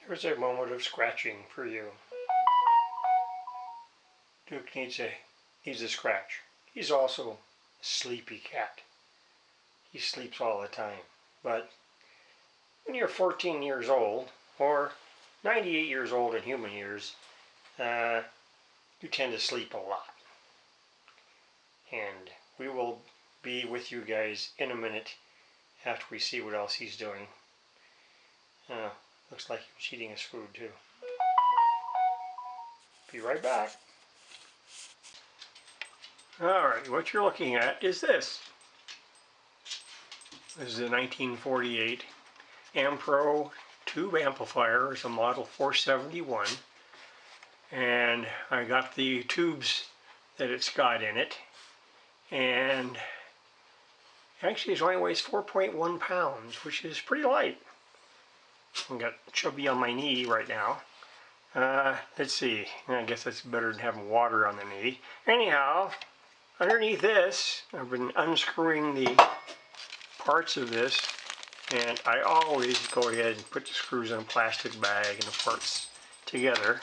Here's a moment of scratching for you. Duke needs a scratch. He's also a sleepy cat. He sleeps all the time. But when you're 14 years old, or 98 years old in human years, you tend to sleep a lot. And we will be with you guys in a minute after we see what else he's doing. Looks like he was eating his food too. Be right back. Alright, what you're looking at is this. This is a 1948 Ampro tube amplifier. It's a model 471. And I got the tubes that it's got in it. And actually it only weighs 4.1 pounds, which is pretty light. I got chubby on my knee right now. Let's see, I guess that's better than having water on the knee. Anyhow, underneath this, I've been unscrewing the parts of this, and I always go ahead and put the screws in a plastic bag and the parts together,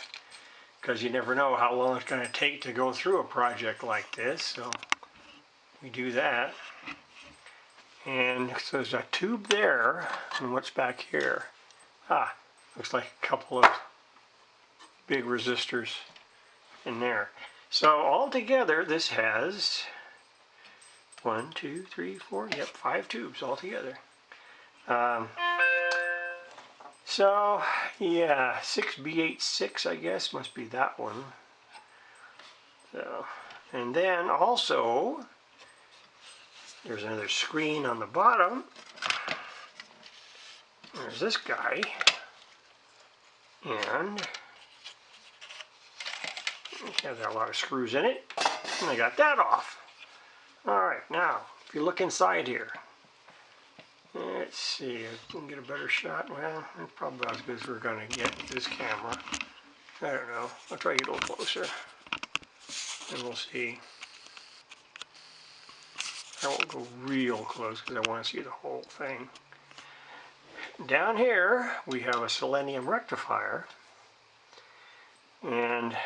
because you never know how long it's going to take to go through a project like this, so we do that. And so there's a tube there, and what's back here? Looks like a couple of big resistors in there. So altogether this has 1, 2, 3, 4, 5 tubes altogether. So yeah, 6B86 I guess must be that one. So, and then also there's another screen on the bottom. There's this guy, and it has a lot of screws in it, and I got that off. Alright, now, if you look inside here, let's see if we can get a better shot. Well, it's probably about as good as we're going to get with this camera. I don't know. I'll try to get a little closer, and we'll see. I won't go real close because I want to see the whole thing. Down here we have a selenium rectifier, and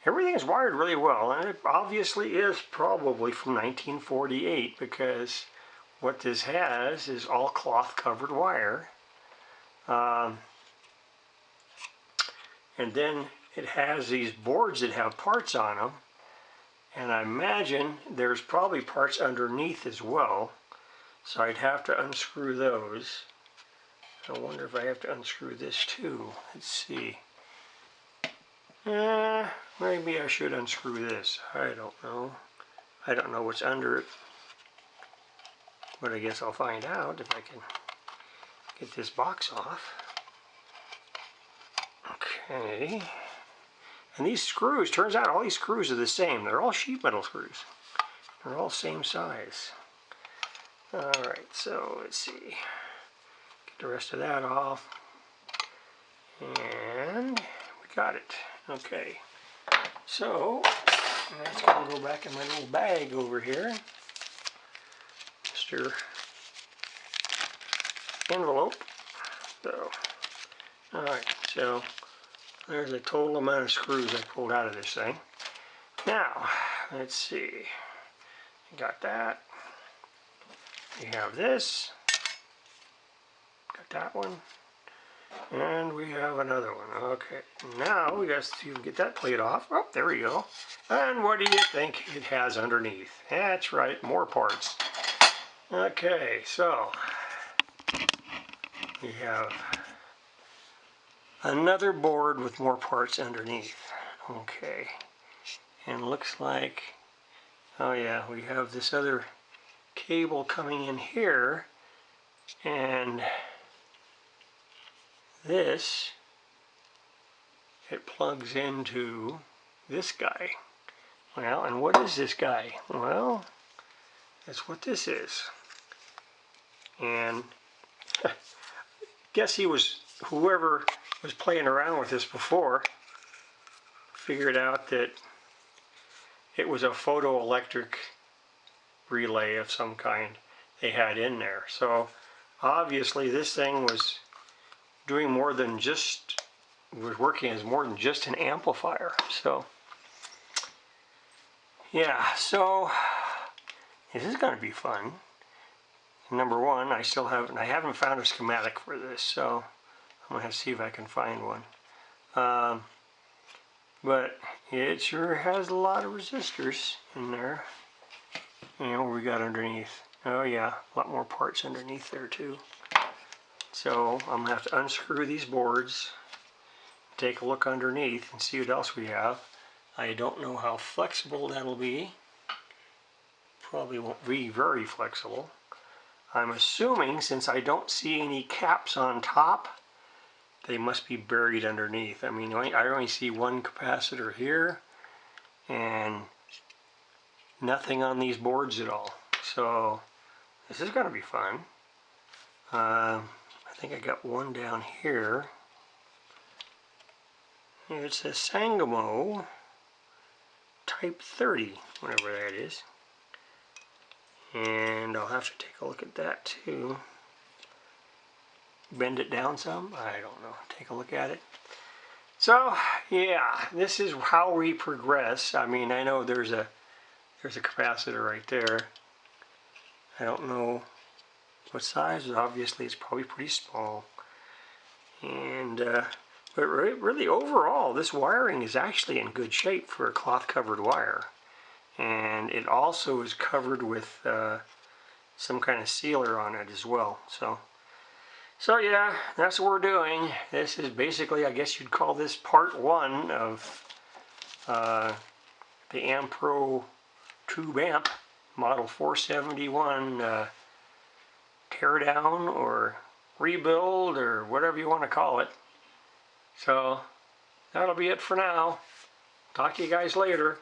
everything is wired really well, and it obviously is probably from 1948 because what this has is all cloth covered wire, and then it has these boards that have parts on them, and I imagine there's probably parts underneath as well. So I'd have to unscrew those. I wonder if I have to unscrew this too. Let's see. Maybe I should unscrew this. I don't know. I don't know what's under it. But I guess I'll find out if I can get this box off. Okay. And these screws, turns out all these screws are the same. They're all sheet metal screws. They're all same size. Alright, so let's see. Get the rest of that off. And we got it. Okay. So, that's going to go back in my little bag over here. Mr. Envelope. So, alright, so there's a total amount of screws I pulled out of this thing. Now, let's see. Got that. We have this, got that one, and we have another one. Okay, now we got to get that plate off. Oh, there we go. And what do you think it has underneath? That's right, more parts. Okay, so we have another board with more parts underneath. Okay, and looks like, oh yeah, we have this other cable coming in here, and this, it plugs into this guy. Well, and what is this guy? Well, that's what this is. And guess whoever was playing around with this before figured out that it was a photoelectric relay of some kind they had in there. So obviously this thing was doing more than just, was working as more than just an amplifier. So yeah, so this is going to be fun. Number one, I haven't found a schematic for this, so I'm going to have to see if I can find one. But it sure has a lot of resistors in there. You know, what we got underneath. Oh yeah, a lot more parts underneath there too. So I'm going to have to unscrew these boards, take a look underneath and see what else we have. I don't know how flexible that'll be. Probably won't be very flexible. I'm assuming, since I don't see any caps on top, they must be buried underneath. I mean, I only see one capacitor here and nothing on these boards at all. So this is going to be fun. I think I got one down here. It's a Sangamo Type 30, whatever that is. And I'll have to take a look at that too. Bend it down some? I don't know. Take a look at it. So yeah, this is how we progress. I mean, I know there's a capacitor right there. I don't know what size. Obviously, it's probably pretty small. And but really overall, this wiring is actually in good shape for a cloth-covered wire. And it also is covered with some kind of sealer on it as well. So yeah, that's what we're doing. This is basically, I guess you'd call this part one of the Ampro tube amp model 471 teardown or rebuild or whatever you want to call it. So that'll be it for now. Talk to you guys later.